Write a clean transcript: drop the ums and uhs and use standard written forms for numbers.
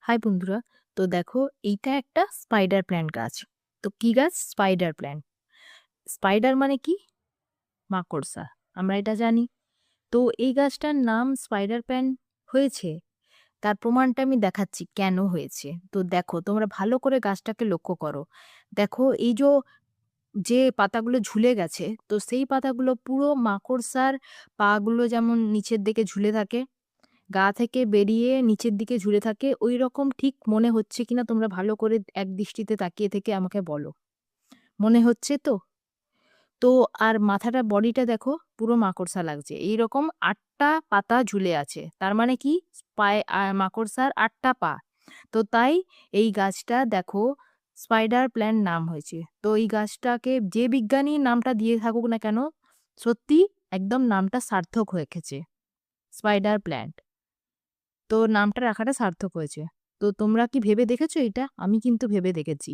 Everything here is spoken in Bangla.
হাই বন্ধুরা। তো দেখো, এইটা একটা স্পাইডার প্ল্যান্ট গাছ। তো কি গাছ? Spider plant. স্পাইডার মানে কি? মাকড়সা। আমরা এটা জানি। তো এই গাছটার নাম স্পাইডার প্ল্যান্ট হয়েছে, তার প্রমাণটা আমি দেখাচ্ছি কেন হয়েছে। তো দেখো, তোমরা ভালো করে গাছটাকে লক্ষ্য করো। দেখো, এই যে পাতাগুলো ঝুলে গেছে, তো সেই পাতাগুলো পুরো মাকড়সার পাগুলো যেমন নিচের দিকে ঝুলে থাকে, গা থেকে বেরিয়ে নিচের দিকে ঝুলে থাকে, ঐরকম ঠিক মনে হচ্ছে কিনা তোমরা ভালো করে এক দৃষ্টিতে তাকিয়ে থেকে আমাকে বলো। মনে হচ্ছে তো? তো আর মাথাটা, বডিটা দেখো, পুরো মাকড়সা লাগছে। এইরকম ৮ টা পাতা ঝুলে আছে। তার মানে কি? মাকড়সার ৮ টা পা। তো তাই এই গাছটা দেখো স্পাইডার প্ল্যান্ট নাম হয়েছে। তো এই গাছটাকে যে বিজ্ঞানী নামটা দিয়ে থাকুক না কেন, সত্যি একদম নামটা সার্থক হয়েছে। Spider plant. তো নামটা রাখাটা সার্থক হয়েছে। তো তোমরা কি ভেবে দেখেছো এটা? আমি কিন্তু ভেবে দেখেছি।